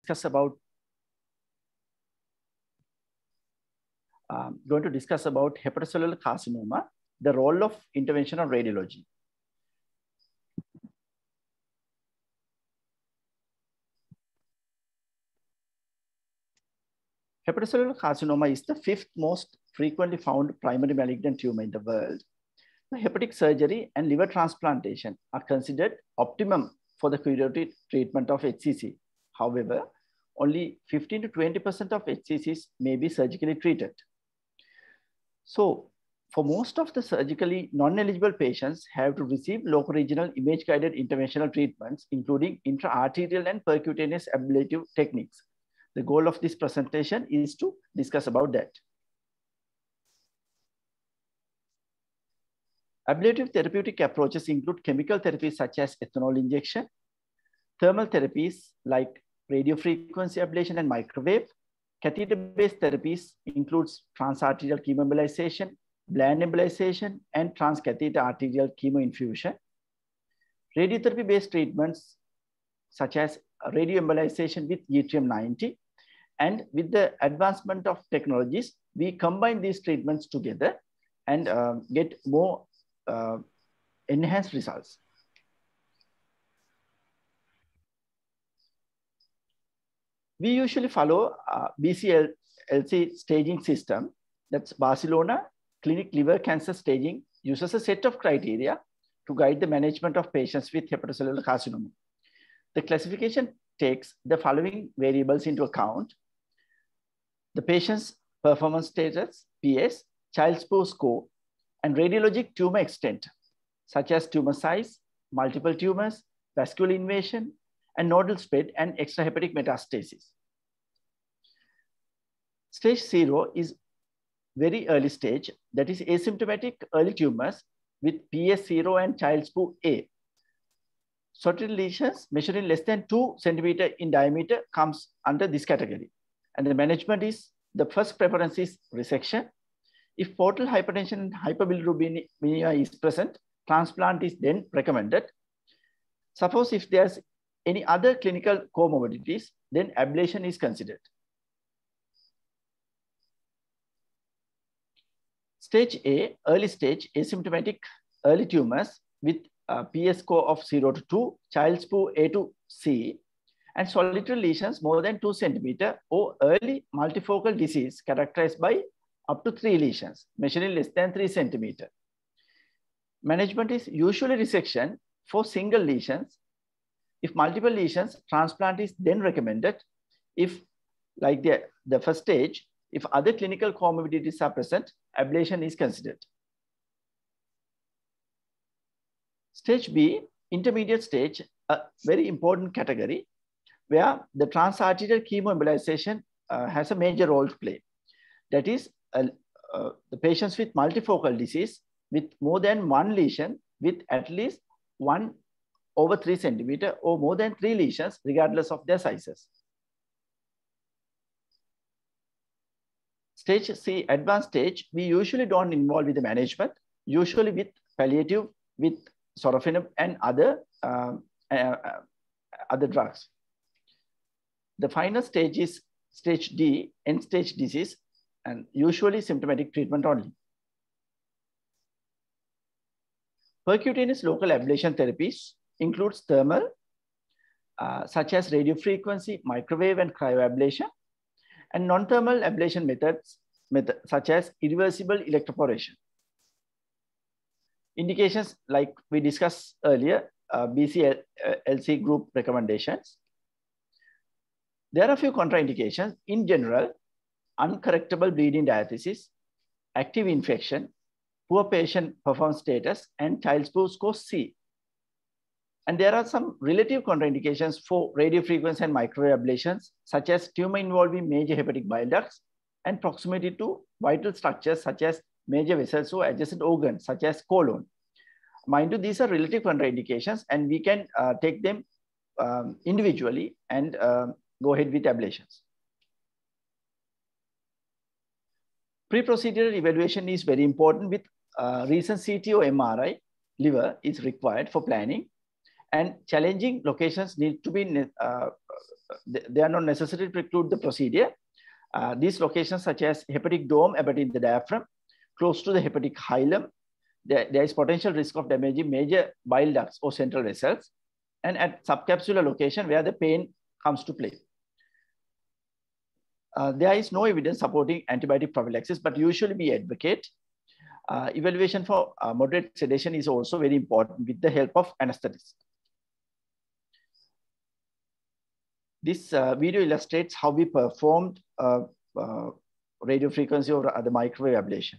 discuss about hepatocellular carcinoma, the role of interventional radiology. Hepatocellular carcinoma is the fifth most frequently found primary malignant tumor in the world. The hepatic surgery and liver transplantation are considered optimum for the curative treatment of HCC. However, only 15 to 20% of HCCs may be surgically treated. So, for most of the surgically non-eligible patients have to receive local regional image-guided interventional treatments, including intra-arterial and percutaneous ablative techniques. The goal of this presentation is to discuss about that. Ablative therapeutic approaches include chemical therapies such as ethanol injection, thermal therapies like radiofrequency ablation and microwave. Catheter-based therapies includes transarterial chemoembolization, bland embolization, and transcatheter arterial chemoinfusion. Radiotherapy-based treatments such as radioembolization with yttrium-90, and with the advancement of technologies, we combine these treatments together and get more enhanced results. We usually follow BCLC staging system. That's Barcelona Clinic Liver Cancer Staging uses a set of criteria to guide the management of patients with hepatocellular carcinoma. The classification takes the following variables into account: the patient's performance status, PS, Child-Pugh score, and radiologic tumor extent, such as tumor size, multiple tumors, vascular invasion, and nodal spread and extrahepatic metastasis. Stage 0 is very early stage, that is asymptomatic early tumors with PS0 and Child-Pugh A. Solitary lesions measuring less than 2 centimeters in diameter comes under this category. And the management is, the first preference is resection. If portal hypertension and hyperbilirubinemia is present, transplant is then recommended. Suppose if there's any other clinical comorbidities, then ablation is considered. Stage A, early stage asymptomatic early tumors with a PS score of 0 to 2, Child-Pugh A to C, and solitary lesions more than 2 centimeters, or early multifocal disease characterized by up to 3 lesions, measuring less than 3 centimeters. Management is usually resection for single lesions. If multiple lesions, transplant is then recommended. If, like the first stage, if other clinical comorbidities are present, ablation is considered. Stage B, intermediate stage, a very important category where the transarterial chemoembolization has a major role to play. That is, the patients with multifocal disease with more than 1 lesion with at least 1 over 3 centimeters or more than 3 lesions, regardless of their sizes. Stage C, advanced stage, we usually don't involve with the management, usually with palliative, with sorafenib and other drugs. The final stage is stage D, end stage disease, and usually symptomatic treatment only. Percutaneous local ablation therapies includes thermal, such as radiofrequency, microwave, and cryoablation, and non-thermal ablation methods such as irreversible electroporation. Indications like we discussed earlier, BCLC group recommendations. There are a few contraindications. In general, uncorrectable bleeding diathesis, active infection, poor patient performance status, and Child-Pugh score C. And there are some relative contraindications for radiofrequency and microwave ablations, such as tumor involving major hepatic bile ducts and proximity to vital structures such as major vessels or adjacent organs, such as colon. Mind you, these are relative contraindications, and we can take them individually and go ahead with ablations. Pre-procedural evaluation is very important. With recent CT or MRI, liver is required for planning, and challenging locations need to be they are not necessary to preclude the procedure. These locations such as hepatic dome abutting the diaphragm, close to the hepatic hilum, there is potential risk of damaging major bile ducts or central vessels, and at subcapsular location where the pain comes to play. There is no evidence supporting antibiotic prophylaxis, but usually we advocate evaluation for moderate sedation is also very important with the help of anesthetist. This video illustrates how we performed radiofrequency or the microwave ablation.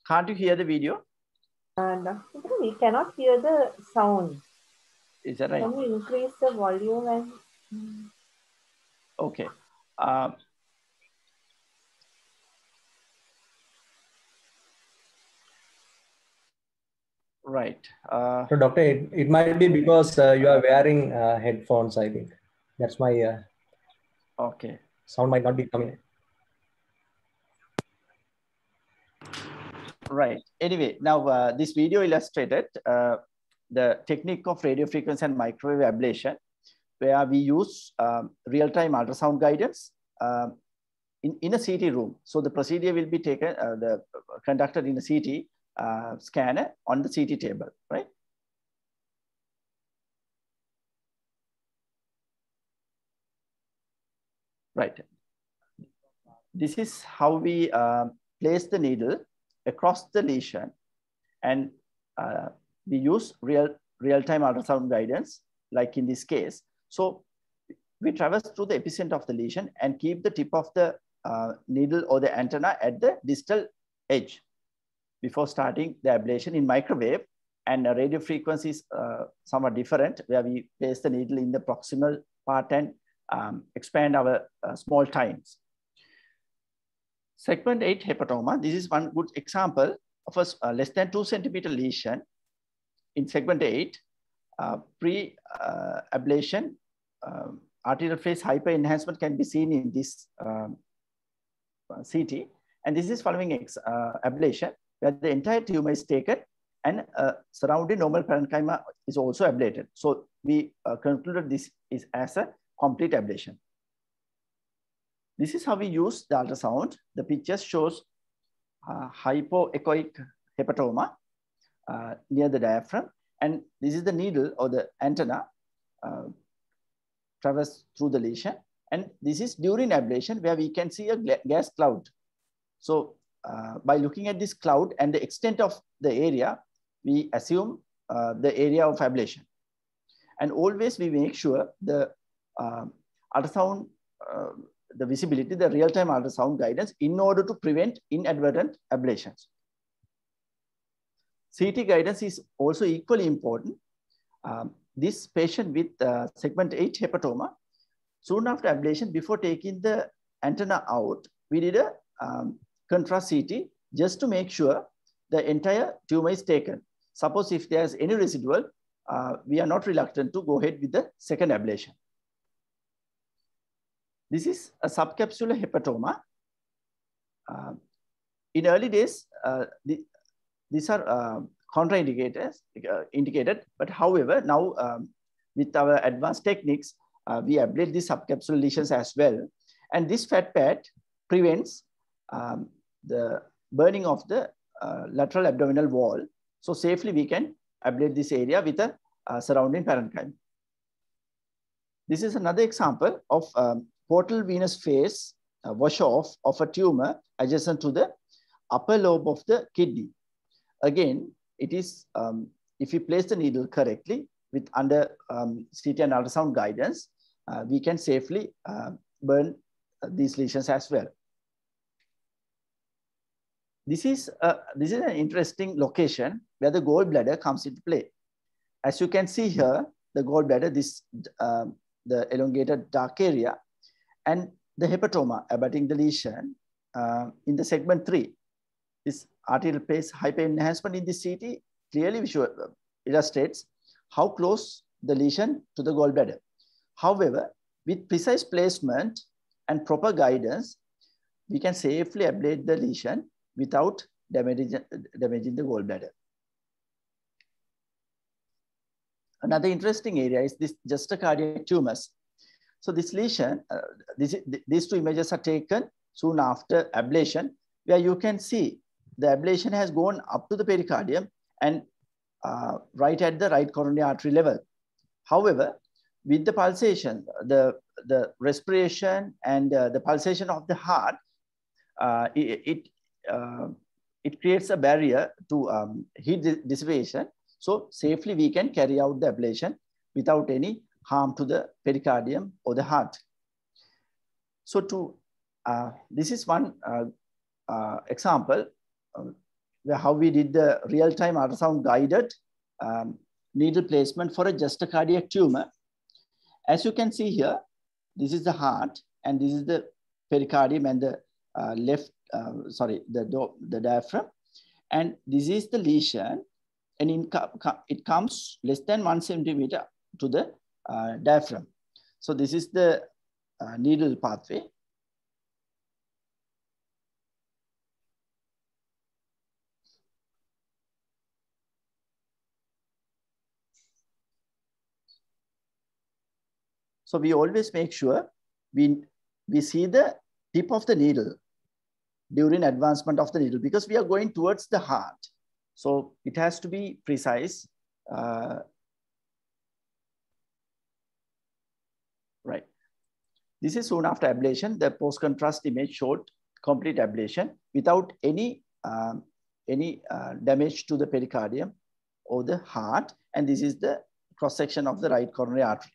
Can't you hear the video? We cannot hear the sound. Is that right? Can you increase the volume and? Okay. Right. So doctor, it might be because you are wearing headphones, I think. That's why okay. Sound might not be coming. Right. Anyway, now this video illustrated the technique of radiofrequency and microwave ablation, where we use real-time ultrasound guidance in a CT room. So the procedure will be taken, conducted in a CT scanner on the CT table, right? Right. This is how we place the needle across the lesion, and we use real-time ultrasound guidance, like in this case. So we traverse through the epicenter of the lesion and keep the tip of the needle or the antenna at the distal edge before starting the ablation. In microwave and radio frequency is somewhat different, where we place the needle in the proximal part and expand our small tines. Segment 8 hepatoma. This is one good example of a less than 2 centimeter lesion in segment 8. Pre-ablation arterial phase hyperenhancement can be seen in this CT. And this is following ablation, where the entire tumor is taken and surrounding normal parenchyma is also ablated. So we concluded this is as a complete ablation. This is how we use the ultrasound. The picture shows hypoechoic hepatoma near the diaphragm. And this is the needle or the antenna traverse through the lesion. And this is during ablation, where we can see a gas cloud. So by looking at this cloud and the extent of the area, we assume the area of ablation. And always we make sure the ultrasound, the visibility, the real-time ultrasound guidance, in order to prevent inadvertent ablations. CT guidance is also equally important. This patient with segment 8 hepatoma, soon after ablation, before taking the antenna out, we did a contrast CT just to make sure the entire tumor is taken. Suppose if there's any residual, we are not reluctant to go ahead with the second ablation. This is a subcapsular hepatoma. In early days, these are contraindicated, but however, now with our advanced techniques, we ablate these subcapsular lesions as well. And this fat pad prevents the burning of the lateral abdominal wall So safely we can ablate this area with a surrounding parenchyma. This is another example of portal venous phase wash off of a tumor adjacent to the upper lobe of the kidney. Again, it is, if we place the needle correctly with under CT and ultrasound guidance, we can safely burn these lesions as well. This is an interesting location where the gallbladder comes into play. As you can see here, the gallbladder, the elongated dark area, and the hepatoma abutting the lesion in the segment 3. This arterial pace hyperenhancement in this CT clearly illustrates how close the lesion to the gallbladder. However, with precise placement and proper guidance, we can safely ablate the lesion without damaging the gallbladder. Another interesting area is this juxtacardiac tumors. So this lesion, these two images are taken soon after ablation, where you can see the ablation has gone up to the pericardium and right at the right coronary artery level. However, with the pulsation, the respiration and the pulsation of the heart, it creates a barrier to heat dissipation. So safely we can carry out the ablation without any harm to the pericardium or the heart. So this is one example where how we did the real-time ultrasound guided needle placement for a juxtacardiac tumor. As you can see here, this is the heart and this is the pericardium and the the diaphragm, and this is the lesion, and it comes less than 1 centimeter to the diaphragm. So this is the needle pathway. So we always make sure we see the tip of the needle during advancement of the needle, because we are going towards the heart. So it has to be precise. Right. This is soon after ablation. The post-contrast image showed complete ablation without any damage to the pericardium or the heart. And this is the cross-section of the right coronary artery.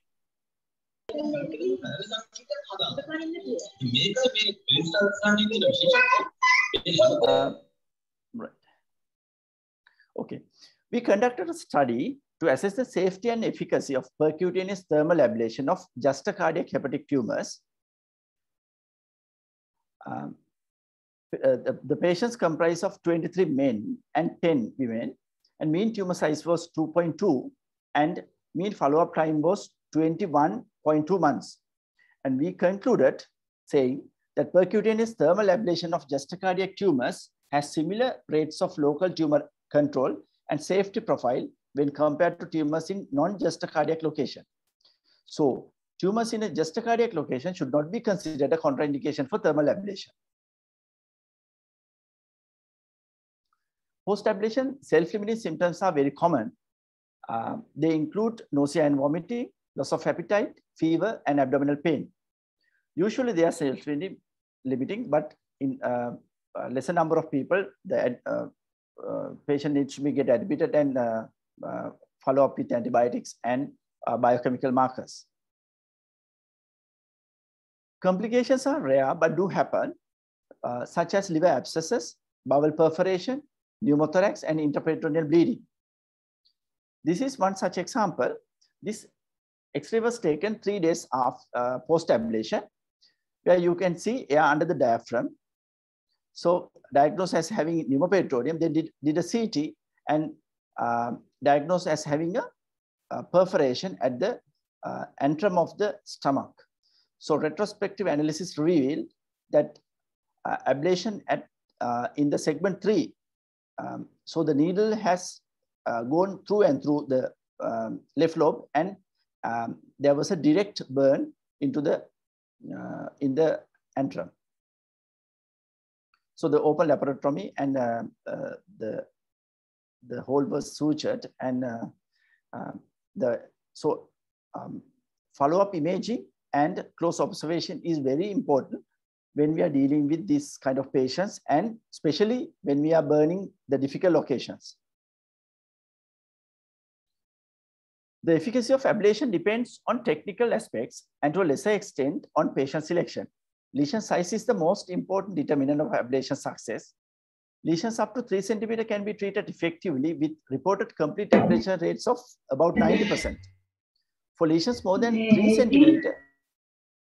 Right. Okay. We conducted a study to assess the safety and efficacy of percutaneous thermal ablation of juxtacardiac hepatic tumors. The patients comprised of 23 men and 10 women, and mean tumor size was 2.2, and mean follow-up time was 21.2 months. And we concluded saying that percutaneous thermal ablation of juxtacardiac tumors has similar rates of local tumor control and safety profile when compared to tumors in non-juxtacardiac location. So tumors in a juxtacardiac location should not be considered a contraindication for thermal ablation. Post-ablation, self-limiting symptoms are very common. They include nausea and vomiting, loss of appetite, fever, and abdominal pain. Usually they are self-limiting, but in a lesser number of people, the patient needs to be get admitted and follow up with antibiotics and biochemical markers. Complications are rare but do happen, such as liver abscesses, bowel perforation, pneumothorax, and intraperitoneal bleeding. This is one such example. This X-ray was taken 3 days after post-ablation, where you can see air under the diaphragm. So diagnosed as having pneumoperitoneum, they did a CT and diagnosed as having a perforation at the antrum of the stomach. So retrospective analysis revealed that ablation at in the segment 3. So the needle has gone through and through the left lobe, and there was a direct burn into the in the antrum. So the open laparotomy and the hole was sutured, and follow-up imaging and close observation is very important when we are dealing with this kind of patients, and especially when we are burning the difficult locations. The efficacy of ablation depends on technical aspects and to a lesser extent on patient selection. Lesion size is the most important determinant of ablation success. Lesions up to 3 cm can be treated effectively with reported complete ablation rates of about 90%. For lesions more than 3 cm,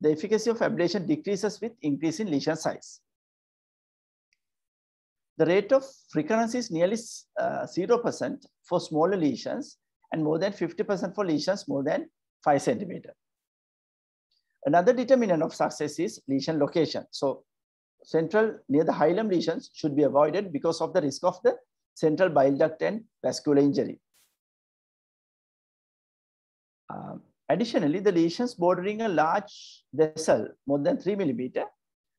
the efficacy of ablation decreases with increase in lesion size. The rate of recurrence is nearly 0% for smaller lesions and more than 50% for lesions more than 5 cm. Another determinant of success is lesion location. So central near the hilum lesions should be avoided because of the risk of the central bile duct and vascular injury. Additionally, the lesions bordering a large vessel more than 3 mm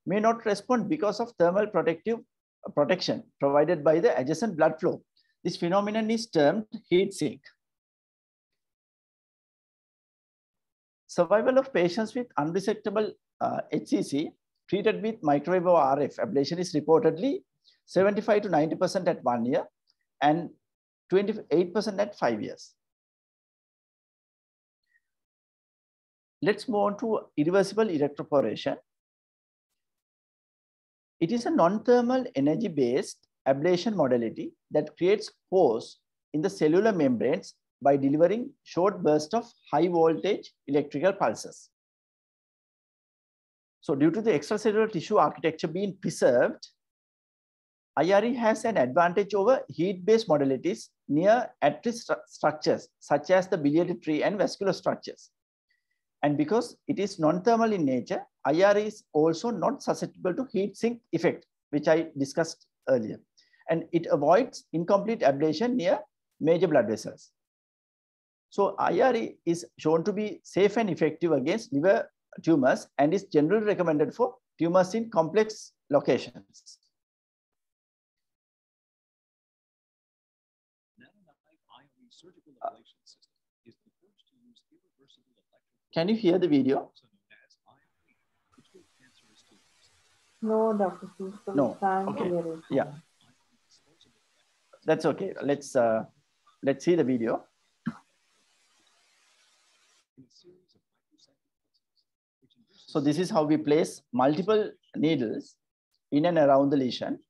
may not respond because of thermal protection provided by the adjacent blood flow. This phenomenon is termed heat sink. Survival of patients with unresectable HCC treated with microwave or RF ablation is reportedly 75 to 90% at 1 year and 28% at 5 years. Let's move on to irreversible electroporation. It is a non-thermal energy-based ablation modality that creates pores in the cellular membranes by delivering short bursts of high voltage electrical pulses. So due to the extracellular tissue architecture being preserved, IRE has an advantage over heat-based modalities near at-risk structures such as the biliary tree and vascular structures. And because it is non-thermal in nature, IRE is also not susceptible to heat sink effect, which I discussed earlier. And it avoids incomplete ablation near major blood vessels. So IRE is shown to be safe and effective against liver tumors and is generally recommended for tumors in complex locations. Can you hear the video? No, Dr. Seuss, No. can't Okay. hear it. Yeah. That's okay. Let's see the video. So this is how we place multiple needles in and around the lesion.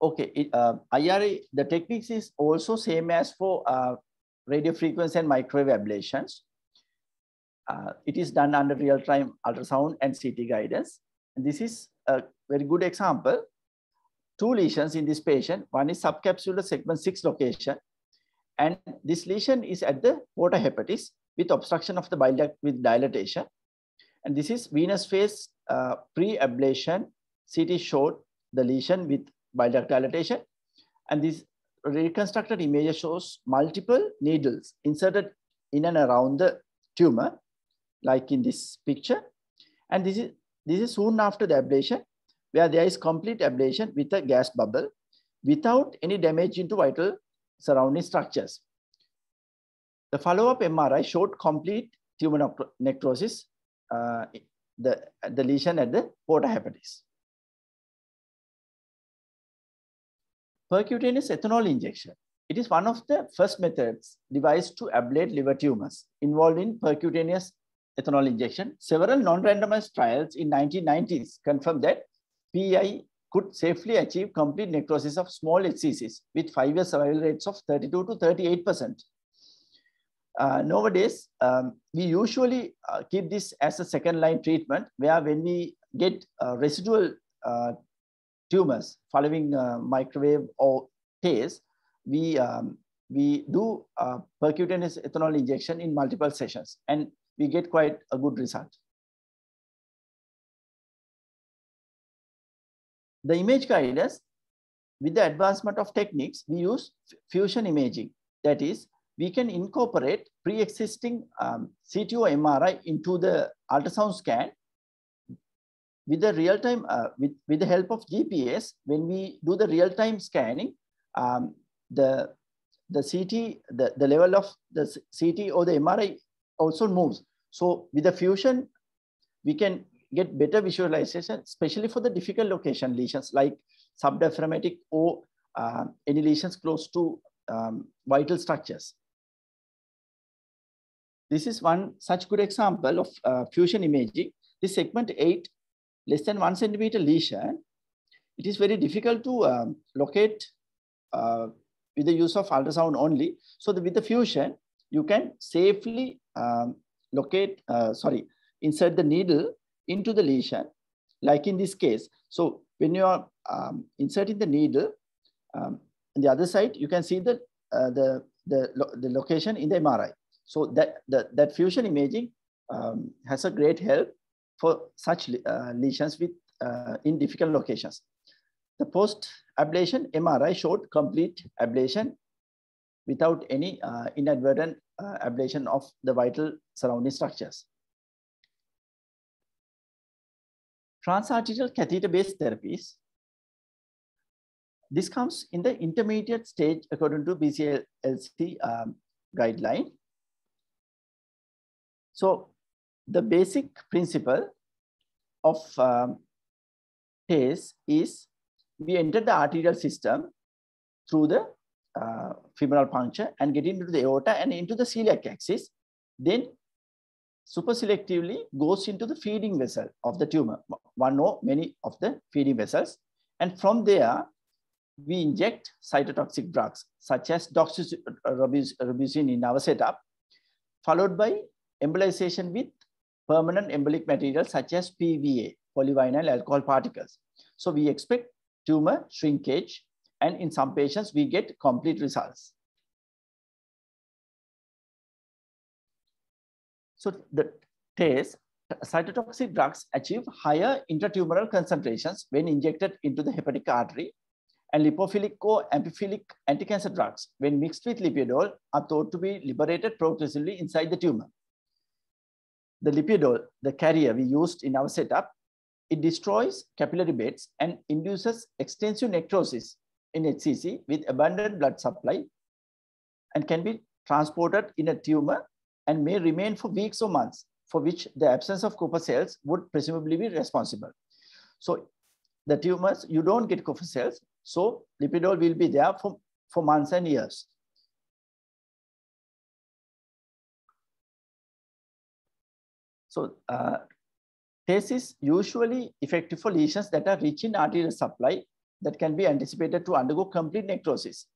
Okay, IRE, the techniques is also same as for radio frequency and microwave ablations. It is done under real-time ultrasound and CT guidance. And this is a very good example. 2 lesions in this patient. One is subcapsular segment 6 location. And this lesion is at the porta hepatis with obstruction of the bile duct with dilatation. And this is venous phase pre-ablation. CT showed the lesion with bile duct dilatation. And this reconstructed image shows multiple needles inserted in and around the tumor, like in this picture. And this is soon after the ablation, where there is complete ablation with a gas bubble without any damage into vital surrounding structures. The follow-up MRI showed complete tumor necrosis, the lesion at the porta hepatis. Percutaneous ethanol injection. It is one of the first methods devised to ablate liver tumors involved in percutaneous ethanol injection. Several non-randomized trials in 1990s confirmed that PEI could safely achieve complete necrosis of small HCCs with 5-year survival rates of 32 to 38%. Nowadays, we usually keep this as a second-line treatment, where when we get residual tumors following microwave or TASE, we do percutaneous ethanol injection in multiple sessions, and we get quite a good result. The image guidance with the advancement of techniques, we use fusion imaging. That is, we can incorporate pre-existing CT or MRI into the ultrasound scan with the real-time, with the help of GPS. When we do the real-time scanning, the CT, the level of the CT or the MRI also moves. So with the fusion, we can get better visualization, especially for the difficult location lesions like subdiaphragmatic or any lesions close to vital structures. This is one such good example of fusion imaging. This segment 8, less than 1 centimeter lesion, it is very difficult to locate with the use of ultrasound only. So with the fusion, you can safely insert the needle into the lesion, like in this case. So when you are inserting the needle, on the other side, you can see the location in the MRI. So that fusion imaging has a great help for such lesions with in difficult locations. The post-ablation MRI showed complete ablation without any inadvertent ablation of the vital surrounding structures. Transarterial catheter-based therapies. This comes in the intermediate stage according to BCLC guideline. So the basic principle of TACE is we enter the arterial system through the femoral puncture and get into the aorta and into the celiac axis, then superselectively goes into the feeding vessel of the tumor, one or many of the feeding vessels. And from there, we inject cytotoxic drugs such as doxorubicin in our setup, followed by embolization with permanent embolic material such as PVA, polyvinyl alcohol particles. So we expect tumor shrinkage, and in some patients, we get complete results. So the TACE, cytotoxic drugs achieve higher intratumoral concentrations when injected into the hepatic artery, and lipophilic or amphiphilic anti-cancer drugs, when mixed with lipiodol, are thought to be liberated progressively inside the tumor. The lipiodol, the carrier we used in our setup, it destroys capillary beds and induces extensive necrosis in HCC with abundant blood supply, and can be transported in a tumor and may remain for weeks or months, for which the absence of Kupffer cells would presumably be responsible. So the tumors, you don't get Kupffer cells, so lipiodol will be there for months and years. So TACE is usually effective for lesions that are rich in arterial supply that can be anticipated to undergo complete necrosis.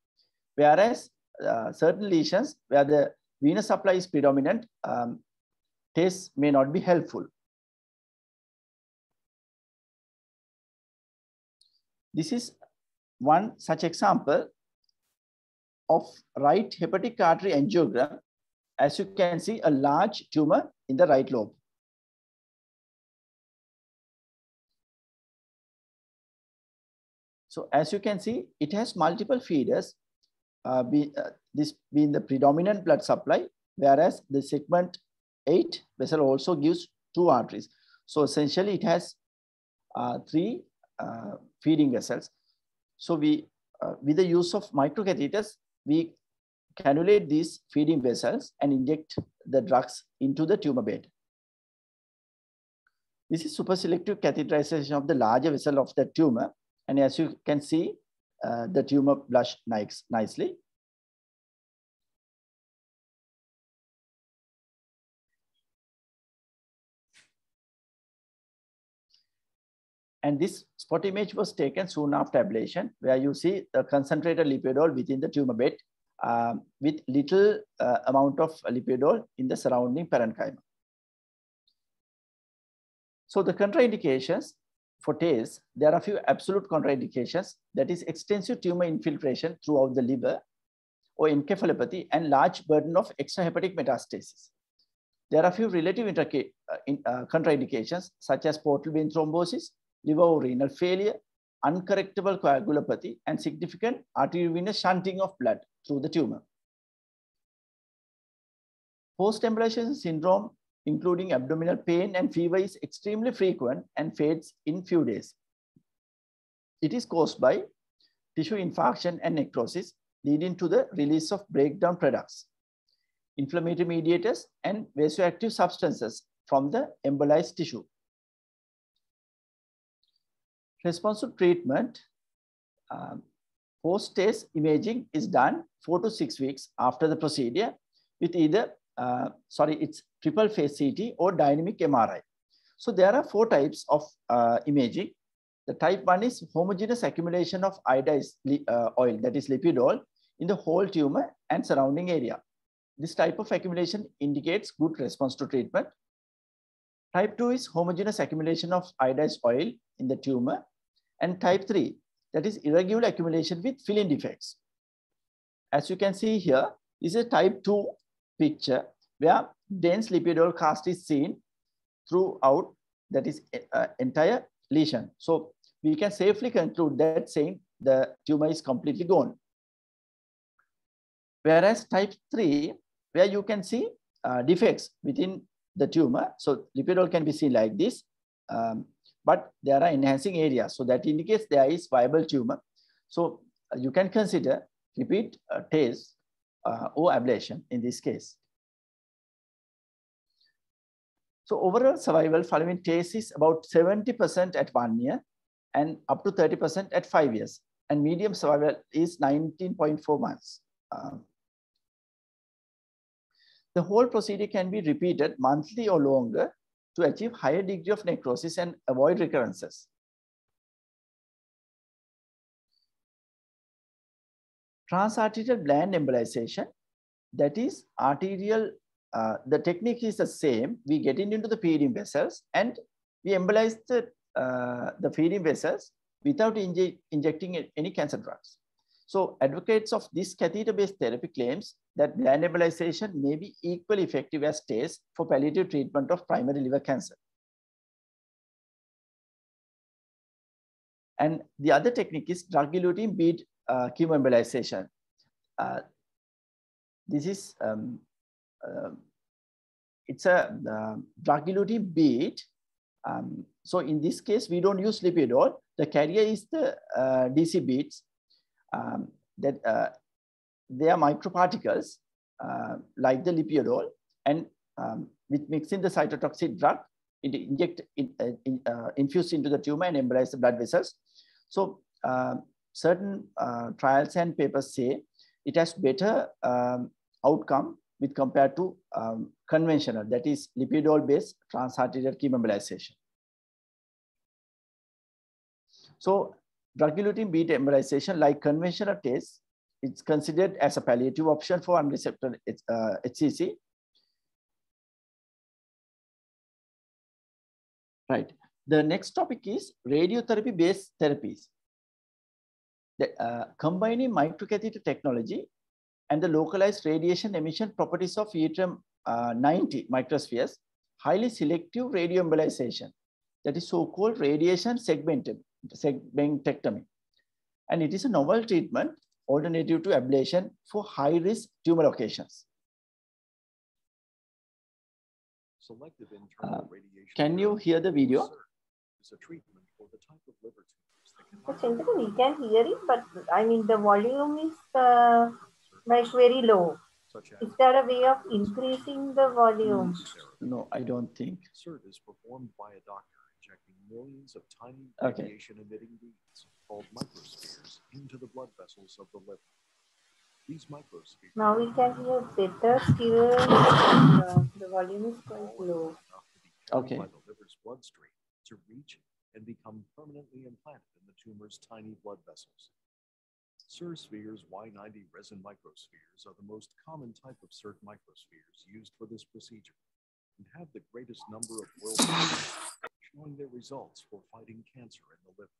Whereas certain lesions where the venous supply is predominant, TACE may not be helpful. This is one such example of right hepatic artery angiogram. As you can see, a large tumor in the right lobe. So as you can see, it has multiple feeders, this being the predominant blood supply, whereas the segment 8 vessel also gives 2 arteries. So essentially it has 3 feeding vessels. So we, with the use of microcatheters, we cannulate these feeding vessels and inject the drugs into the tumor bed. This is superselective catheterization of the larger vessel of the tumor. And as you can see, the tumor blush nicely. And this spot image was taken soon after ablation, where you see the concentrated lipiodol within the tumor bed with little amount of lipiodol in the surrounding parenchyma. So the contraindications for TACE, there are a few absolute contraindications, that is extensive tumor infiltration throughout the liver or encephalopathy and large burden of extrahepatic metastasis. There are a few relative contraindications such as portal vein thrombosis, liver or renal failure, uncorrectable coagulopathy and significant arteriovenous shunting of blood through the tumor. Post-embolization syndrome, including abdominal pain and fever, is extremely frequent and fades in few days. It is caused by tissue infarction and necrosis, leading to the release of breakdown products, inflammatory mediators, and vasoactive substances from the embolized tissue. Response to treatment, post-test imaging is done 4 to 6 weeks after the procedure with either, it's triple phase CT or dynamic MRI. So there are 4 types of imaging. The type 1 is homogeneous accumulation of iodized oil, that is lipidol, in the whole tumor and surrounding area. This type of accumulation indicates good response to treatment. Type 2 is homogeneous accumulation of iodized oil in the tumor. And type 3, that is irregular accumulation with filling defects. As you can see here, this is a type 2 picture where dense lipidol cast is seen throughout, that is entire lesion. So we can safely conclude that saying the tumor is completely gone. Whereas type 3, where you can see defects within the tumor. So lipidol can be seen like this, but there are enhancing areas. So that indicates there is viable tumor. So you can consider repeat TACE or ablation in this case. So overall survival following TACE is about 70% at 1 year and up to 30% at 5 years. And median survival is 19.4 months. The whole procedure can be repeated monthly or longer to achieve higher degree of necrosis and avoid recurrences. Transarterial bland embolization, that is arterial, the technique is the same. We get into the feeding vessels and we embolize the feeding vessels without injecting any cancer drugs. So advocates of this catheter-based therapy claims that bland embolization may be equally effective as TACE for palliative treatment of primary liver cancer. And the other technique is drug-eluting bead chemoembolization. This is, it's a drug-eluting bead. So in this case, we don't use lipidol. The carrier is the DC beads. That they are microparticles like the lipidol, and with mixing the cytotoxic drug, infused into the tumor and embolize the blood vessels. So certain trials and papers say it has better outcome with compared to conventional, that is lipidol-based transarterial chemoembolization. So drug-eluting bead embolization, like conventional TACE, it's considered as a palliative option for unresected HCC. Right. The next topic is radiotherapy-based therapies. Combining microcatheter technology and the localized radiation emission properties of yttrium-90 microspheres, highly selective radioembolization, that is so-called radiation segmentectomy. And it is a novel treatment alternative to ablation for high-risk tumor locations. Selective internal radiation. Can you hear the video? Is a treatment for the type of liver tumors that So Chintan, we can hear it, but I mean the volume is like very low. Is there a way of increasing the volume? No, I don't think. SIRT is performed by a doctor injecting millions of tiny radiation-emitting beads called microspheres into the blood vessels of the liver. These microspheres. Now we can hear better still. The volume is quite low. Okay. By the liver's bloodstream to reach and become permanently implanted in the tumor's tiny blood vessels. SIRSphere's Y90 resin microspheres are the most common type of SIRT microspheres used for this procedure and have the greatest number of world records showing their results for fighting cancer in the liver.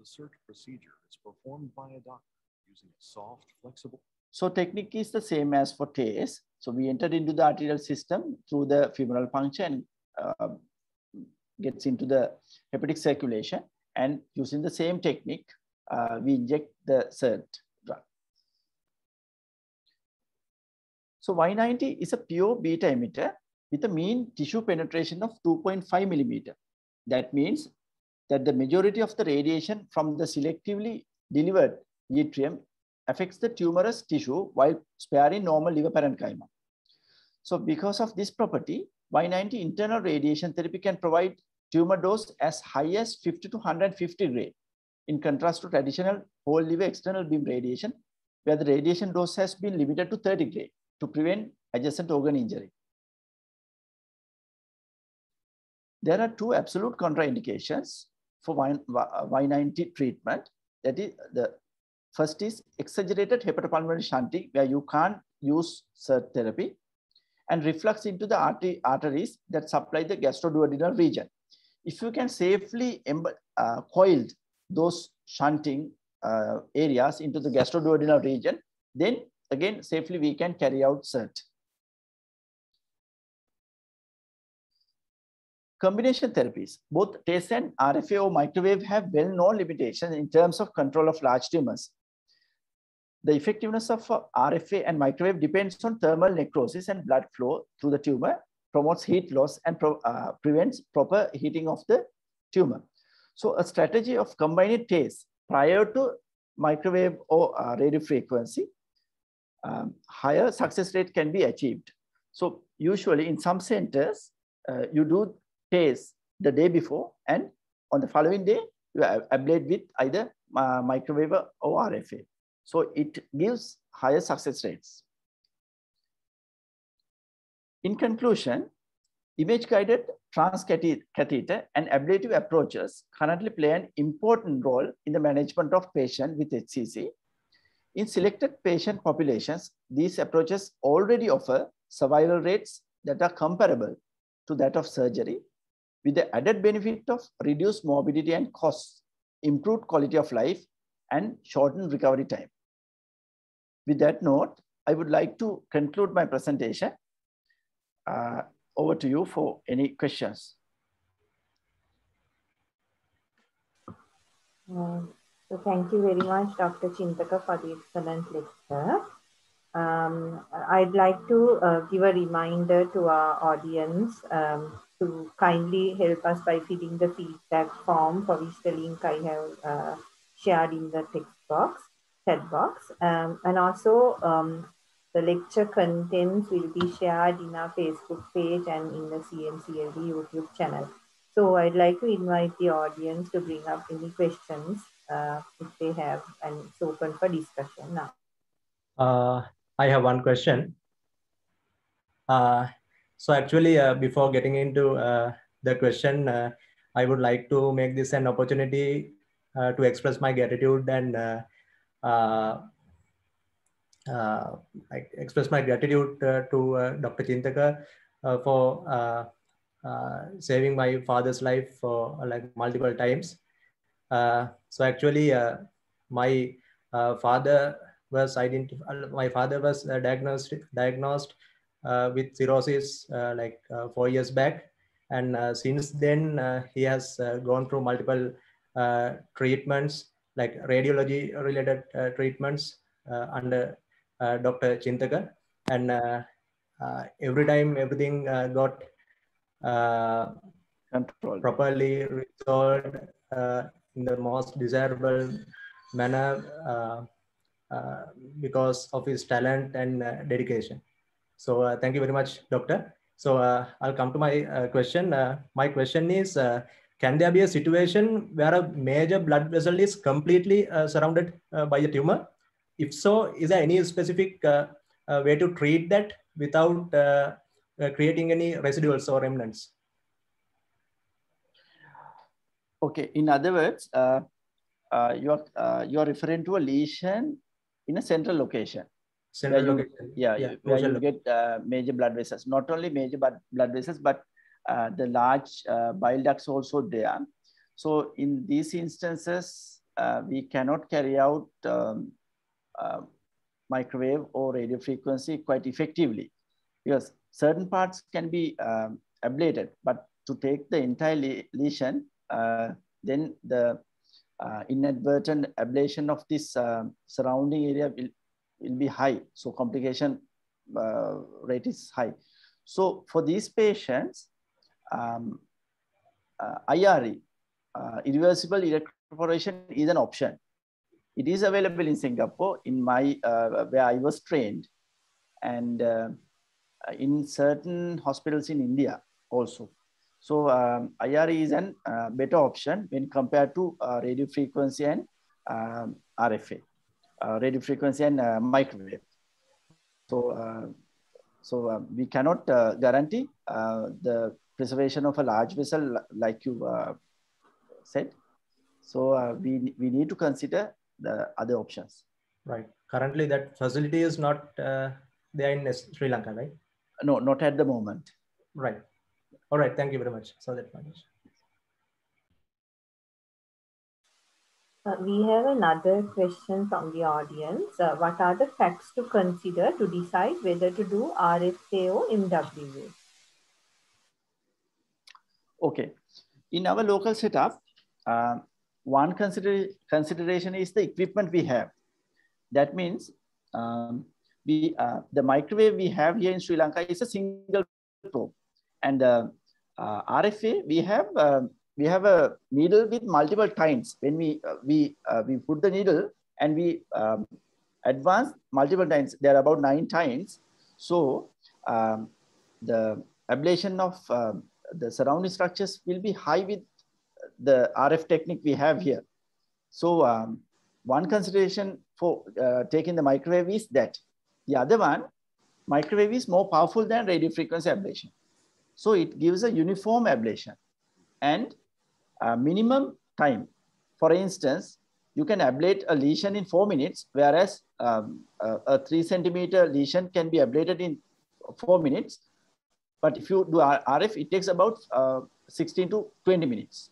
The SIRT procedure is performed by a doctor using a soft, flexible. So technique is the same as for TACE. So we entered into the arterial system through the femoral puncture and gets into the hepatic circulation. and using the same technique, we inject the SERT drug. So Y90 is a pure beta emitter with a mean tissue penetration of 2.5 millimeter. That means that the majority of the radiation from the selectively delivered yttrium affects the tumorous tissue while sparing normal liver parenchyma. So because of this property, Y90 internal radiation therapy can provide tumor dose as high as 50 to 150 gray, in contrast to traditional whole liver external beam radiation, where the radiation dose has been limited to 30 gray to prevent adjacent organ injury. There are two absolute contraindications for Y90 treatment. That is, the first is exaggerated hepatopulmonary shunting, where you can't use SERT therapy, and reflux into the arteries that supply the gastroduodenal region. If you can safely coil those shunting areas into the gastroduodenal region, then again, safely we can carry out SERT. Combination therapies, both TACE and RFA or microwave have well-known limitations in terms of control of large tumors. The effectiveness of RFA and microwave depends on thermal necrosis and blood flow through the tumor, promotes heat loss, and prevents proper heating of the tumor. So a strategy of combining TACE prior to microwave or radiofrequency, higher success rate can be achieved. So usually in some centers, you do TACE the day before, and on the following day, you ablate with either microwave or RFA. So it gives higher success rates. In conclusion, image-guided transcatheter and ablative approaches currently play an important role in the management of patients with HCC. In selected patient populations, these approaches already offer survival rates that are comparable to that of surgery, with the added benefit of reduced morbidity and costs, improved quality of life, and shortened recovery time. With that note, I would like to conclude my presentation. Over to you for any questions. So thank you very much, Dr. Chintaka, for the excellent lecture. I'd like to give a reminder to our audience to kindly help us by filling the feedback form, for which the link I have shared in the chat box. And also the lecture contents will be shared in our Facebook page and in the CMCLD YouTube channel. So I'd like to invite the audience to bring up any questions if they have, and it's open for discussion now. I have one question. So actually, before getting into the question, I would like to make this an opportunity to express my gratitude and express my gratitude to Dr. Chintaka for saving my father's life for like multiple times. So actually, my father was diagnosed with cirrhosis 4 years back, and since then he has gone through multiple treatments, like radiology related treatments under Dr. Chintaka, and every time everything got properly resolved in the most desirable manner because of his talent and dedication. So thank you very much, doctor. So I'll come to my question. My question is, can there be a situation where a major blood vessel is completely surrounded by a tumor? If so, is there any specific way to treat that without creating any residuals or remnants? Okay, in other words, you are referring to a lesion in a central location. Central location. Where you get major blood vessels. Not only major blood vessels, but the large bile ducts also there. So in these instances, we cannot carry out microwave or radiofrequency quite effectively, because certain parts can be ablated, but to take the entire lesion, then the inadvertent ablation of this surrounding area will be high. So complication rate is high. So for these patients, IRE, irreversible electroporation, is an option. It is available in Singapore, in my where I was trained, and in certain hospitals in India also. So IRE is an better option when compared to radio frequency and RFA, radio frequency and microwave. So we cannot guarantee the preservation of a large vessel like you said. So we need to consider the other options. Right. Currently, that facility is not there in Sri Lanka, right? No, not at the moment. Right. All right. Thank you very much. So that much. We have another question from the audience. What are the facts to consider to decide whether to do RFA or MWA? Okay. In our local setup, one consideration is the equipment we have. That means the microwave we have here in Sri Lanka is a single probe, and RFA we have a needle with multiple tines. When we put the needle and we advance multiple tines, there are about 9 tines. So the ablation of the surrounding structures will be high with the RF technique we have here. So one consideration for taking the microwave is that. The other one, microwave is more powerful than radio frequency ablation. So it gives a uniform ablation and minimum time. For instance, you can ablate a lesion in 4 minutes, whereas a 3 centimeter lesion can be ablated in 4 minutes. But if you do RF, it takes about 16 to 20 minutes.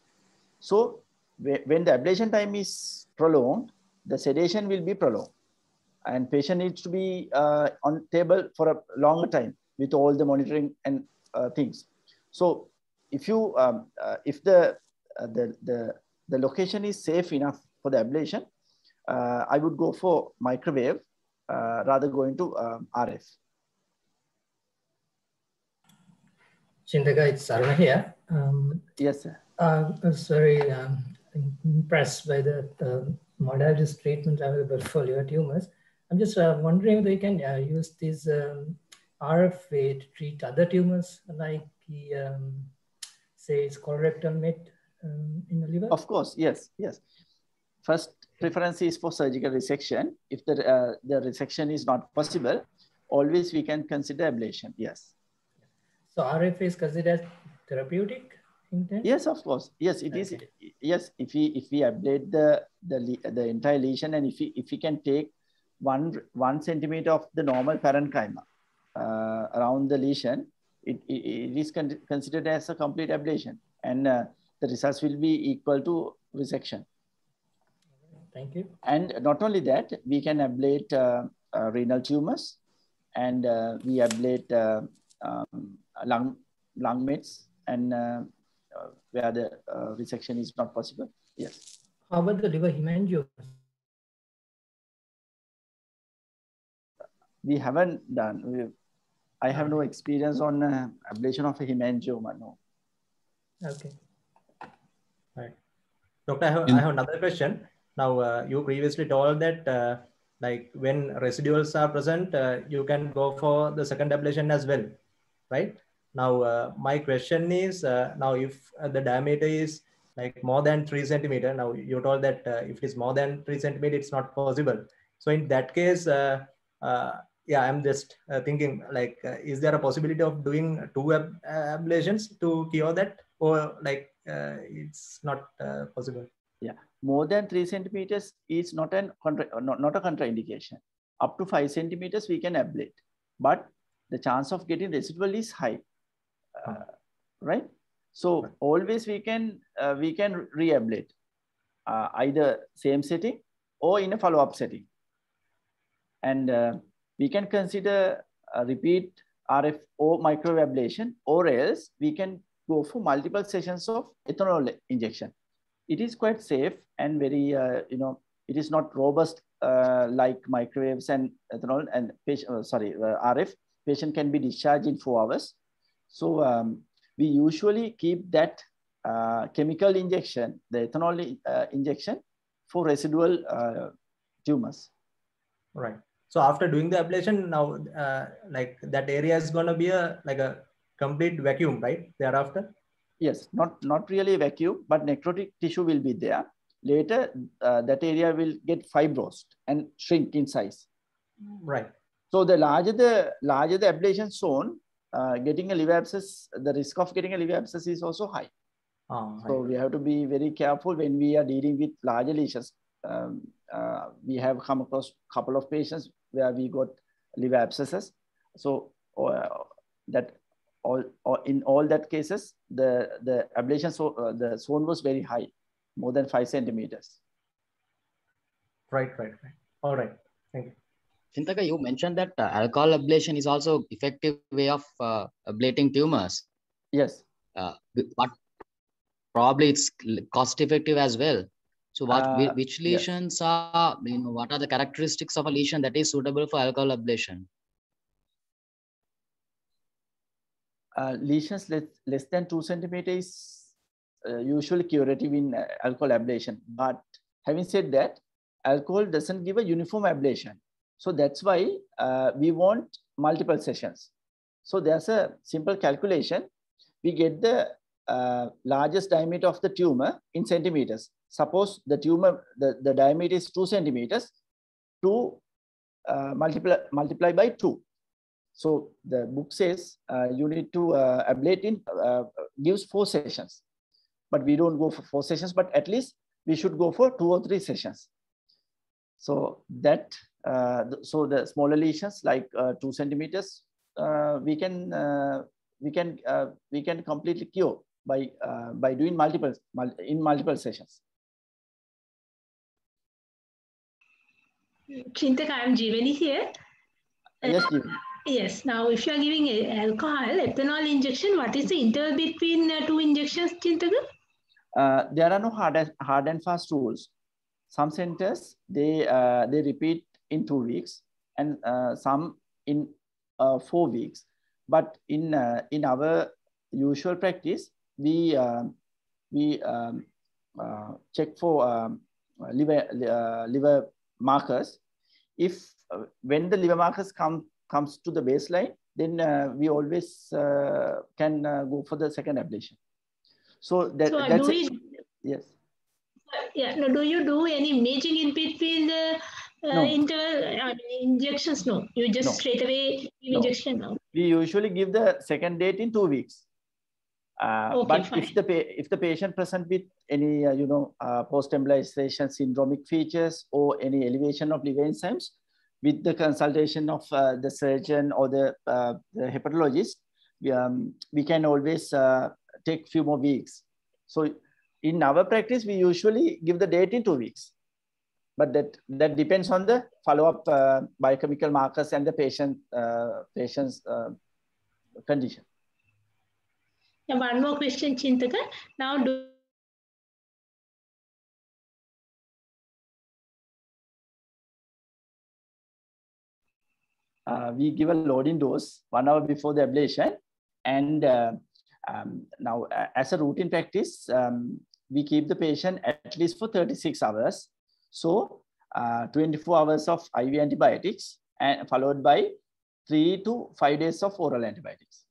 So when the ablation time is prolonged, the sedation will be prolonged, and patient needs to be on table for a longer time with all the monitoring and things. So if you if the location is safe enough for the ablation, I would go for microwave rather going to RF. Chintaka, it's Saruna here. Yes, sir. I was very impressed by the modalities treatment available for liver tumors. I'm just wondering whether you can use this RFA to treat other tumors like the, say, colorectal met in the liver? Of course, yes, yes. First preference is for surgical resection. If the resection is not possible, always we can consider ablation, yes. So RFA is considered therapeutic? Yes, of course. Yes, it is. Yes, if we ablate the entire lesion, and if we can take one centimeter of the normal parenchyma around the lesion, it is considered as a complete ablation, and the results will be equal to resection. Thank you. And not only that, we can ablate renal tumors, and we ablate lung mets, and where the resection is not possible. Yes. How about the liver hemangiomas? We haven't done. I have no experience on ablation of a hemangioma. No. Okay. Right. Doctor, I have another question. Now, you previously told that like when residuals are present, you can go for the second ablation as well, right? Now, my question is, now if the diameter is like more than 3 centimeter, now you told that if it is more than 3 centimeter, it's not possible. So in that case, yeah, I'm just thinking like, is there a possibility of doing 2 ablations to cure that, or like it's not possible? Yeah, more than 3 centimeters is not a contraindication. Up to 5 centimeters we can ablate, but the chance of getting residual is high, right? So always we can re-ablate either same setting or in a follow-up setting, and we can consider a repeat RF or microwave ablation, or else we can go for multiple sessions of ethanol injection. it is quite safe and very, it is not robust like microwaves and ethanol and RF. Patient can be discharged in 4 hours. So we usually keep that chemical injection, the ethanol injection, for residual tumors. Right. So after doing the ablation, now like that area is going to be like a complete vacuum, right? Thereafter. Yes, not really vacuum, but necrotic tissue will be there. Later, that area will get fibrosed and shrink in size. Right. So the larger the ablation zone, getting a liver abscess, the risk of getting a liver abscess is also high. So we have to be very careful when we are dealing with larger lesions. We have come across a couple of patients where we got liver abscesses. So in all that cases, the ablation the zone was very high, more than 5 centimeters. Right. All right. Thank you. Chintaka, you mentioned that alcohol ablation is also effective way of ablating tumors. Yes. But probably it's cost effective as well. So which lesions are, what are the characteristics of a lesion that is suitable for alcohol ablation? Lesions less than 2 centimeters is usually curative in alcohol ablation. But having said that, alcohol doesn't give a uniform ablation. So that's why we want multiple sessions. So there's a simple calculation. We get the largest diameter of the tumor in centimeters. Suppose the tumor, the diameter is 2 centimeters, multiply by 2. So the book says you need to ablate in, gives 4 sessions. But we don't go for 4 sessions, but at least we should go for 2 or 3 sessions. So that, so the smaller lesions like 2 centimeters, we can completely cure by doing multiple sessions. Chintaka, I am Jeevani here. Yes, Jeevani. Yes. Now, if you are giving alcohol, ethanol injection, what is the interval between 2 injections, Chintaka? There are no hard and fast rules. Some centers they repeat in 2 weeks, and some in 4 weeks. But in our usual practice, we check for liver markers. If when the liver markers comes to the baseline, then we always can go for the second ablation. So that's yes. Yeah. No. Do you do any imaging in between the interval injections? No. You just straight away give injection. No. We usually give the second date in 2 weeks. Okay, but fine. if the patient present with any post-embolization syndromic features or any elevation of liver enzymes, with the consultation of the surgeon or the hepatologist, we can always take few more weeks. So in our practice, we usually give the date in 2 weeks, but that depends on the follow-up biochemical markers and the patient's condition. And one more question, Chintaka. Now, we give a loading dose 1 hour before the ablation. And now, as a routine practice, we keep the patient at least for 36 hours. So 24 hours of IV antibiotics and followed by 3 to 5 days of oral antibiotics.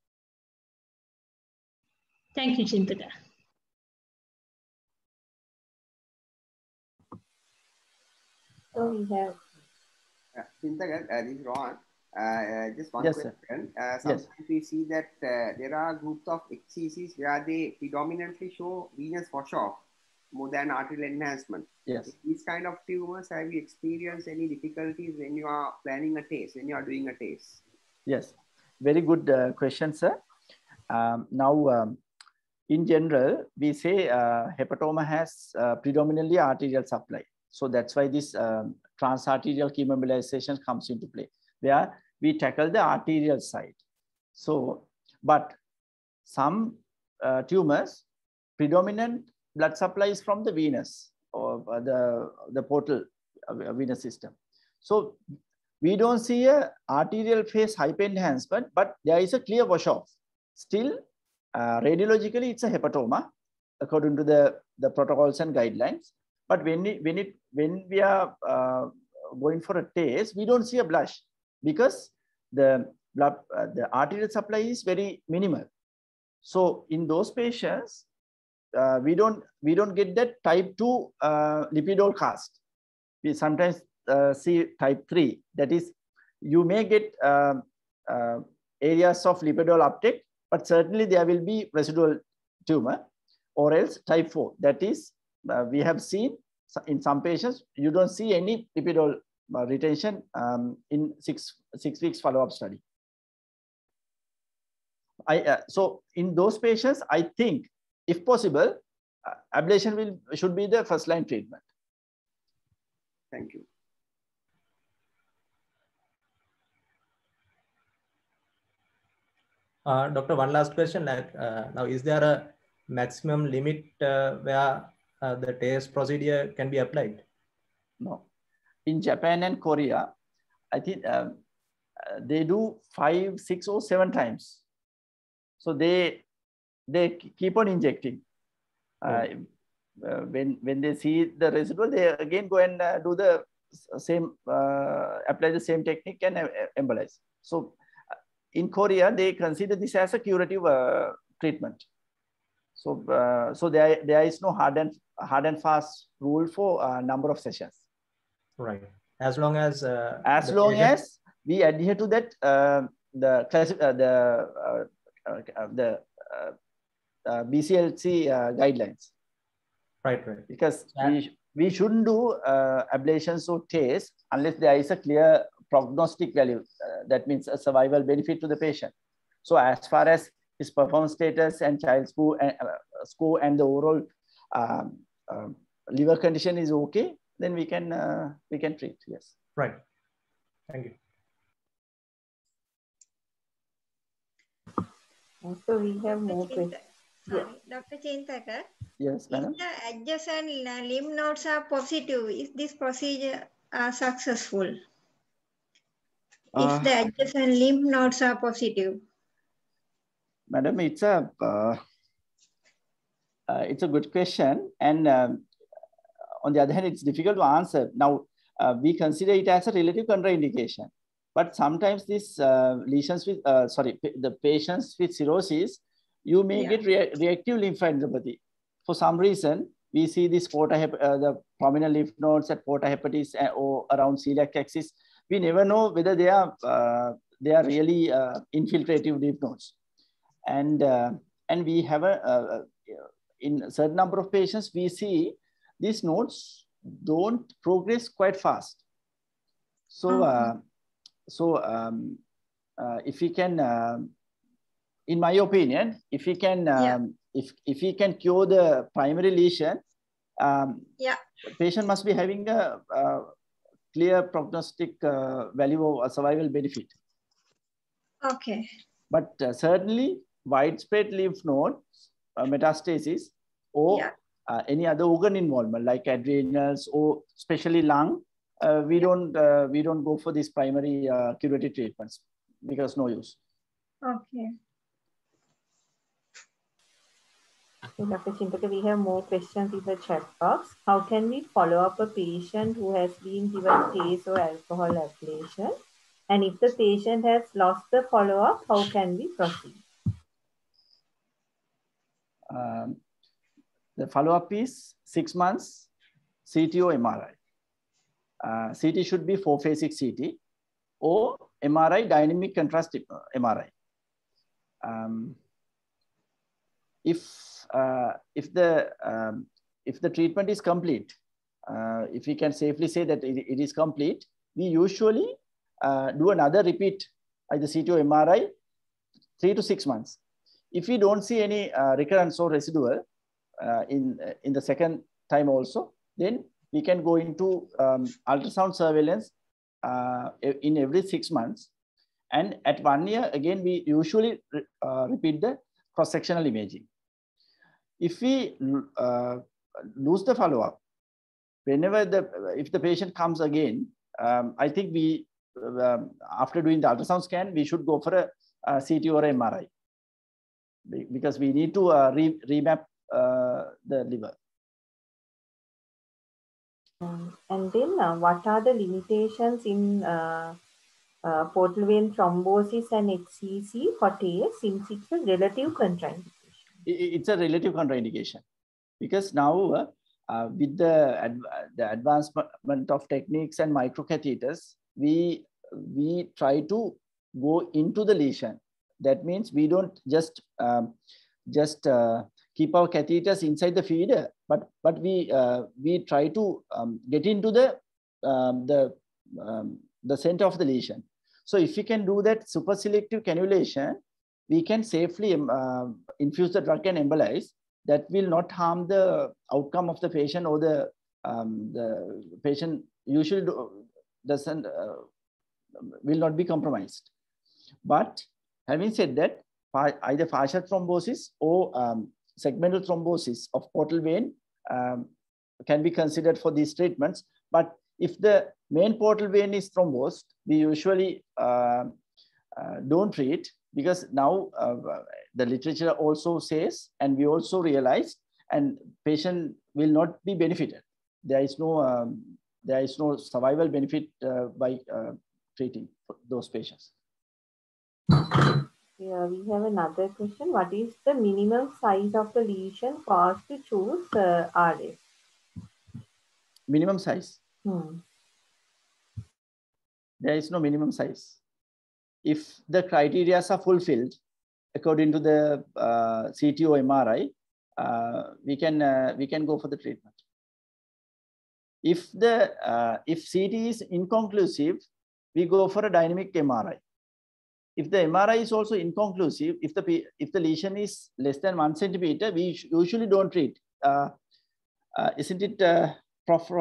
Thank you, Chintaka. So we have Chintaka, this is Ron. Just one Yes, question. Yes. Sometimes we see that there are groups of HCCs where they predominantly show venous wash-off more than arterial enhancement. Yes. These kind of tumors, have you experienced any difficulties when you are planning a TACE, when you are doing a TACE? Yes, very good question, sir. Now, in general, we say hepatoma has predominantly arterial supply. So that's why this transarterial chemoembolization comes into play, where we tackle the arterial side. So, but some tumors, predominant blood supply is from the venous or the portal venous system. So we don't see a arterial phase hyperenhancement, but there is a clear wash off. Still, radiologically, it's a hepatoma according to the protocols and guidelines. But when we are going for a test, we don't see a blush because the arterial supply is very minimal. So in those patients, we don't get that type 2 lipidol cast. We sometimes see type 3. That is, you may get areas of lipidol uptake, but certainly there will be residual tumor, or else type 4. That is, we have seen in some patients, you don't see any lipidol retention in six weeks follow-up study. So in those patients, I think, if possible, ablation should be the first line treatment. Thank you. Doctor, one last question. Now, is there a maximum limit where the TACE procedure can be applied? No. In Japan and Korea, I think they do 5, 6, or 7 times. So they keep on injecting. When they see the residual, they again go and do the same, apply the same technique and embolize. So in Korea, they consider this as a curative treatment. So there is no hard and fast rule for number of sessions. Right. As long as we adhere to that the BCLC guidelines. Right. Because we shouldn't do ablations or TACE unless there is a clear prognostic value. That means a survival benefit to the patient. So as far as his performance status and child score and the overall liver condition is okay, then we can treat. Yes. Right. Thank you. So we have more questions. Dr. Chintaka. Yes, madam. If the adjacent lymph nodes are positive, is this procedure successful? If the adjacent lymph nodes are positive. Madam, it's a good question, and on the other hand, it's difficult to answer. Now, we consider it as a relative contraindication, but sometimes these lesions with, the patients with cirrhosis, you may get reactive lymphadenopathy. For some reason, we see this the prominent lymph nodes at porta hepatis or around celiac axis. We never know whether they are really infiltrative lymph nodes, and we have in a certain number of patients we see these nodes don't progress quite fast. So if we can, in my opinion, if we can if we can cure the primary lesion, patient must be having a clear prognostic value of survival benefit. Okay. But certainly widespread lymph node metastasis or any other organ involvement like adrenals or especially lung, we don't go for these primary curative treatments because no use. Okay. So Dr. Chintaka, we have more questions in the chat box. How can we follow up a patient who has been given TACE or alcohol ablation? And if the patient has lost the follow-up, how can we proceed? The follow-up is 6 months CT or MRI. CT should be 4-phasic CT or MRI, dynamic contrast MRI. If the treatment is complete, if we can safely say that it is complete, we usually do another repeat, either CT or MRI, 3 to 6 months. If we don't see any recurrence or residual in the second time also, then we can go into ultrasound surveillance in every 6 months. And at 1 year, again, we usually repeat the cross-sectional imaging. if we lose the follow-up, whenever if the patient comes again, I think we, after doing the ultrasound scan, we should go for a CT or MRI, because we need to remap the liver. And then what are the limitations in portal vein thrombosis and HCC for TACE, since it's a relative contraindication? It's a relative contraindication, because now with the advancement of techniques and microcatheters, we try to go into the lesion. That means we don't just keep our catheters inside the feeder, but we try to get into the center of the lesion. So if we can do that super selective cannulation, we can safely infuse the drug and embolize. That will not harm the outcome of the patient, or the patient usually doesn't will not be compromised. But having said that, either partial thrombosis or segmental thrombosis of portal vein can be considered for these treatments. But if the main portal vein is thrombosed, we usually don't treat, because now the literature also says, and we also realize, and patient will not be benefited. There is no survival benefit by treating those patients. Yeah, we have another question. What is the minimum size of the lesion for us to choose RF? Minimum size? There is no minimum size. If the criteria are fulfilled according to the CT or MRI, we can go for the treatment. If CT is inconclusive, we go for a dynamic MRI. If the MRI is also inconclusive, if the lesion is less than 1 centimeter, we usually don't treat. Isn't it, Prof.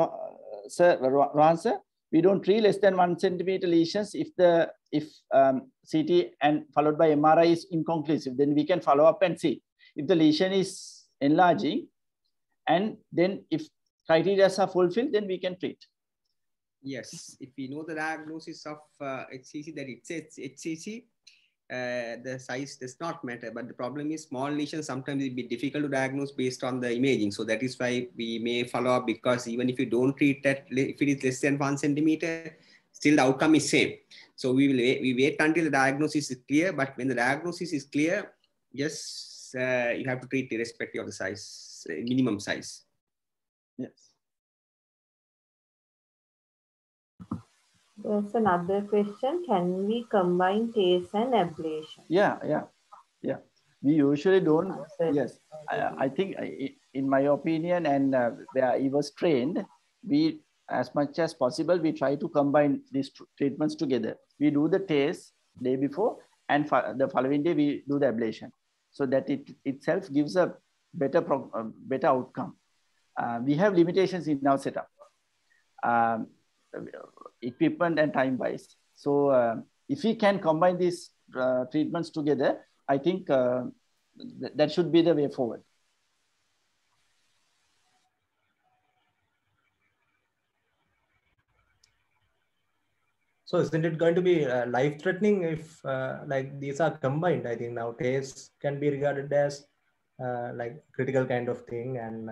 Sir, Rohan sir? We don't treat less than 1 centimeter lesions if CT and followed by MRI is inconclusive. Then we can follow up and see if the lesion is enlarging, and then if criteria are fulfilled, then we can treat. Yes, if we know the diagnosis of HCC, that it's HCC, the size does not matter. But the problem is small lesions sometimes it be difficult to diagnose based on the imaging. So that is why we may follow up, because even if you don't treat that, if it is less than 1 centimeter, still the outcome is same. So we wait until the diagnosis is clear. But when the diagnosis is clear, yes, you have to treat irrespective of the size, minimum size. Yes. There's another question. Can we combine TACE and ablation? Yeah. We usually don't. Yes, I think in my opinion, and where I was trained, we, as much as possible, we try to combine these treatments together. We do the TACE day before, and the following day we do the ablation, so that it itself gives a better outcome. We have limitations in our setup, equipment and time wise. So if we can combine these treatments together, I think that should be the way forward. So isn't it going to be life-threatening if like these are combined? I think now TACE can be regarded as like critical kind of thing, and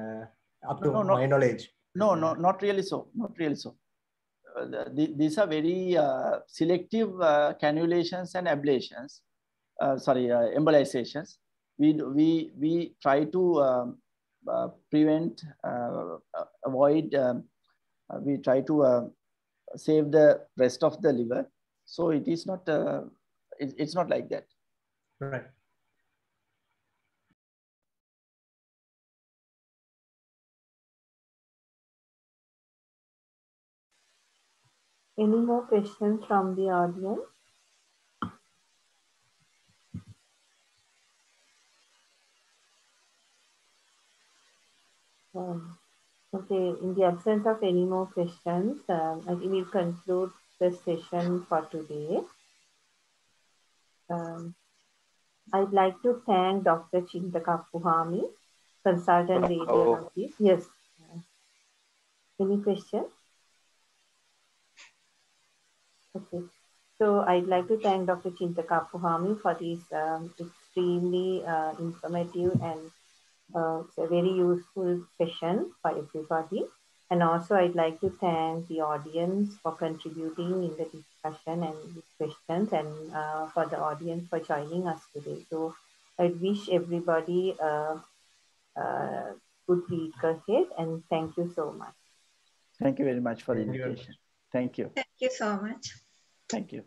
up to my knowledge. No, not really so. Not really so. These are very selective cannulations and ablations. Embolizations. We try to prevent, avoid. We try to save the rest of the liver. So it is not. It's not like that. Right. Any more questions from the audience? Okay, in the absence of any more questions, I think we'll conclude the session for today. I'd like to thank Dr. Chintaka Appupammy, consultant radiologist. Yes. Any question? Okay. So I'd like to thank Dr. Chintaka Appuhami for this extremely informative and it's a very useful session for everybody. And also I'd like to thank the audience for contributing in the discussion and the questions, and for the audience for joining us today. So I wish everybody a good week ahead, and thank you so much. Thank you very much for the invitation. Thank you. Thank you so much. Thank you.